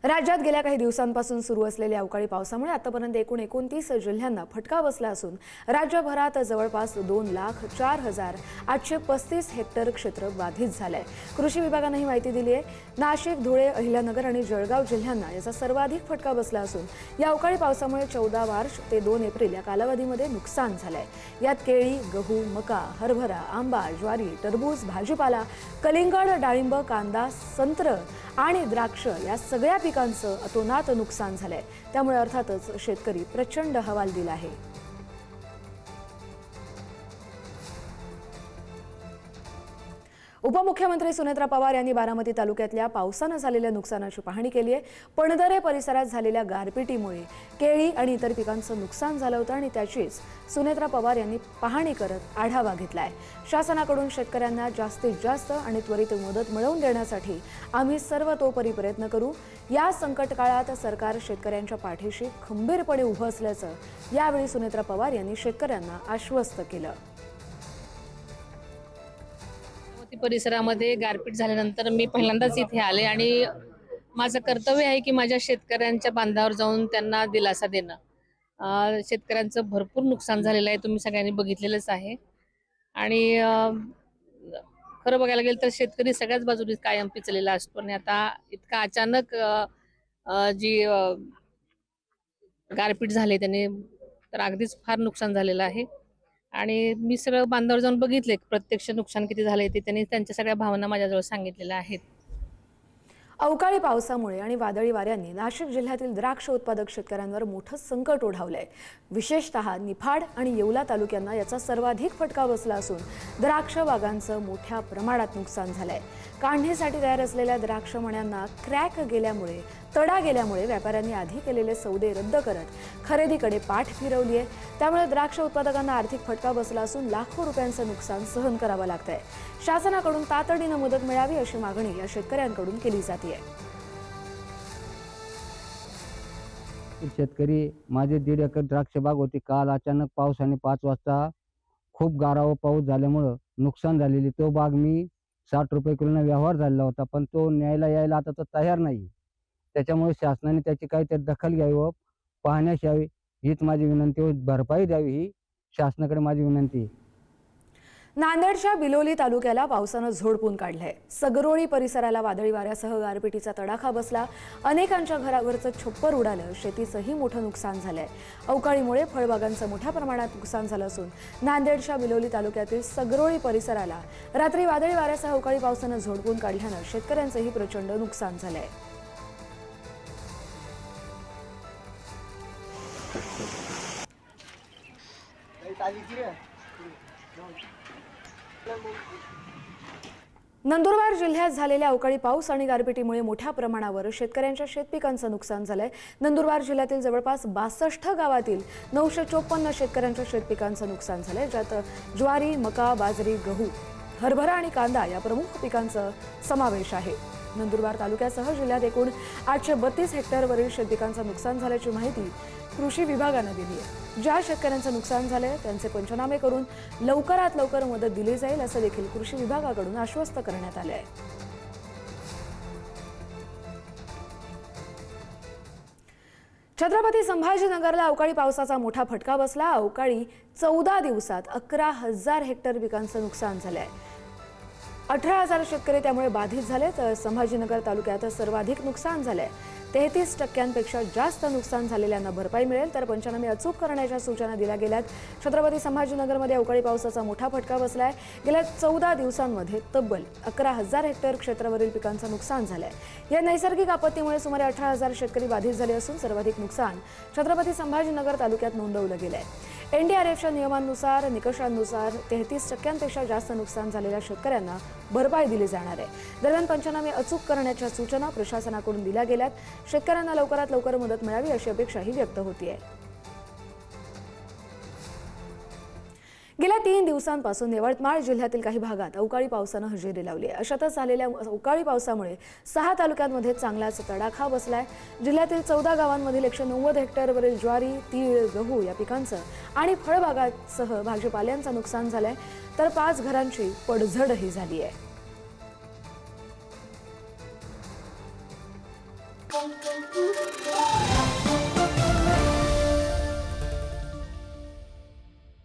राज्यात गेल्या काही दिवसांपासून सुरू असलेल्या अवकाळी पावसामुळे आतापर्यंत एकूण 29 जिल्ह्यांना फटका बसला असून राज्यभरात जवळपास 2,04,835 हेक्टर क्षेत्र बाधित झालंय। कृषी विभागाने ही माहिती दिली आहे। नाशिक, धुळे, अहिल्यानगर आणि जळगाव जिल्ह्यांना याचा सर्वाधिक फटका बसला असून या अवकाळी पावसामुळे 14 मार्च ते 2 एप्रिल या कालावधीमध्ये नुकसान झालंय। यात केळी, गहू, मका, हरभरा, आंबा, ज्वारी, टरबूज, भाजीपाला, कलिंगड, डाळिंब, कांदा, संत्र आणि द्राक्ष या सगळ्या पिकांचं अतोनात नुकसान झालंय। त्यामुळे अर्थातच शेतकरी प्रचंड हवालदिल आहे। उपमुख्यमंत्री सुनेत्रा पवार यांनी बारामती तालुक्यातल्या पावसाने झालेल्या नुकसानाची पाहणी केली आहे। पणदरे परिसरात झालेल्या गारपिटीमुळे केळी आणि इतर पिकांचं नुकसान झालं होतं आणि त्याचीच सुनेत्रा पवार यांनी पाहणी करत आढावा घेतलाय। शासनाकडून शेतकऱ्यांना जास्तीत जास्त आणि त्वरित मदत मिळवून देण्यासाठी आम्ही सर्वतोपरी प्रयत्न करू। या संकट काळात सरकार शेतकऱ्यांच्या पाठीशी खंबीरपणे उभं असल्याचं यावेळी सुनेत्रा पवार यांनी शेतकऱ्यांना आश्वस्त केलं। परिसरामध्ये गारपीट झाल्यानंतर मी पहिल्यांदाच इथे आले आणि माझं कर्तव्य आहे की माझ्या शेतकऱ्यांच्या बांधावर जाऊन त्यांना दिलासा देणं। शेतकऱ्यांचं भरपूर नुकसान झालेलं आहे, तुम्ही सगळ्यांनी बघितलेलंच आहे। आणि खरं बघायला गेलं तर शेतकरी सगळ्याच बाजूने कायम पिचलेला असतो आणि आता इतका अचानक जी गारपीट झाली त्याने तर अगदीच फार नुकसान झालेलं आहे। आणि मी सगळं बांधावर जाऊन बघितले प्रत्यक्ष नुकसान किती झाले ते त्यांनी त्यांच्या सगळ्या भावना माझ्याजवळ सांगितलेल्या आहेत। अवकाळी पावसामुळे आणि वादळी वाऱ्यांनी नाशिक जिल्ह्यातील द्राक्ष उत्पादक शेतकऱ्यांवर मोठं संकट ओढावलंय। विशेषतः निफाड आणि येवला तालुक्यांना याचा सर्वाधिक फटका बसला असून द्राक्ष बागांचं मोठ्या प्रमाणात नुकसान झालंय। काढणीसाठी तयार असलेल्या द्राक्ष मण्यांना क्रॅक गेल्यामुळे तडा गेल्यामुळे व्यापाऱ्यांनी आधी केलेले सौदे रद्द करत खरेदीकडे पाठ फिरवली आहे। त्यामुळे द्राक्ष उत्पादकांना आर्थिक फटका बसला असून लाखो रुपयांचं नुकसान सहन करावं लागतंय। शासनाकडून तातडीनं मदत मिळावी अशी मागणी या शेतकऱ्यांकडून केली जाते। शेतकरी माझे 1.5 एकर द्राक्ष बाग होती। काल अचानक पावसाने 5 वाजता खूप गारावा पाऊस झाल्यामुळं नुकसान झालेली तो बाग मी 60 रुपये किलोने व्यवहार झालेला होता, पण तो न्यायला यायला आता तो तयार नाही। त्याच्यामुळे शासनाने त्याची काहीतरी दखल घ्यावी व पाहण्यास यावी हीच माझी विनंती व भरपाई द्यावी ही शासनाकडे माझी विनंती आहे। नांदेडच्या बिलोली तालुक्याला पावसानं झोडपून काढलंय। सगरोळी परिसराला वादळी वाऱ्यासह गारपिटीचा तडाखा बसला। अनेकांच्या घरावरचं छप्पर उडालं, शेतीचंही मोठं नुकसान झालंय। अवकाळीमुळे फळबागांचं मोठ्या प्रमाणात नुकसान झालं असून नांदेडच्या बिलोली तालुक्यातील सगरोळी परिसराला रात्री वादळी वाऱ्यासह अवकाळी पावसानं झोडपून काढल्यानं शेतकऱ्यांचंही प्रचंड नुकसान झालंय। नंदुरबार जिल्ह्यात झालेल्या अवकाळी पाऊस आणि गारपिटीमुळे मोठ्या प्रमाणावर शेतकऱ्यांच्या शेतपिकांचं नुकसान झालंय। नंदुरबार जिल्ह्यातील जवळपास 62 गावातील 954 शेतकऱ्यांच्या शेतपिकांचं नुकसान झालंय, ज्यात ज्वारी, मका, बाजरी, गहू, हरभरा आणि कांदा या प्रमुख पिकांचा समावेश आहे। नंदुरबार तालुक्यासह जिल्ह्यात एकूण 832 हेक्टरवरील शेतपिकांचं नुकसान झाल्याची माहिती कृषी विभागाने दिली आहे। ज्या शेतकऱ्यांचं नुकसान झालंय त्यांचे पंचनामे करून लवकरात लवकर मदत दिली जाईल असं देखील कृषी विभागाकडून आश्वस्त करण्यात आले आहे। छत्रपती संभाजीनगरला अवकाळी पावसाचा मोठा फटका बसला। अवकाळी 14 दिवसात 11,000 हेक्टर पिकांचं नुकसान झालंय। 18,000 शेतकरी त्यामुळे बाधित झाले, तर संभाजीनगर तालुक्यात सर्वाधिक नुकसान झालंय। 33% जास्त नुकसान झालेल्यांना भरपाई मिळेल, तर पंचनामे अचूक करण्याच्या सूचना दिल्या गेल्यात। छत्रपती संभाजीनगरमध्ये अवकाळी पावसाचा मोठा फटका बसलाय। गेल्या 14 दिवसांमध्ये तब्बल 11,000 हेक्टर क्षेत्रावरील पिकांचं नुकसान झालंय। या नैसर्गिक आपत्तीमुळे सुमारे 18,000 शेतकरी बाधित झाले असून सर्वाधिक नुकसान छत्रपती संभाजीनगर तालुक्यात नोंदवलं गेलंय। एनडीआरएफच्या नियमांनुसार निकषांनुसार 33%पेक्षा जास्त नुकसान झालेल्या शेतकऱ्यांना भरपाई दिली जाणार आहे। दरम्यान पंचनामे अचूक करण्याच्या सूचना प्रशासनाकडून दिल्या गेल्यात। शेतकऱ्यांना लवकरात लवकर मदत मिळावी अशी अपेक्षाही व्यक्त होतीये। गेल्या 3 दिवसांपासून यवतमाळ जिल्ह्यातील काही भागात अवकाळी पावसानं हजेरी लावली आहे। अशातच झालेल्या अवकाळी पावसामुळे 6 तालुक्यांमध्ये चांगलाच तडाखा बसलाय। जिल्ह्यातील 14 गावांमधील 190 हेक्टरवरील ज्वारी, तीळ, गहू या पिकांचं आणि फळबागांसह भाजीपाल्यांचं नुकसान झालंय, तर 5 घरांची पडझडही झाली आहे।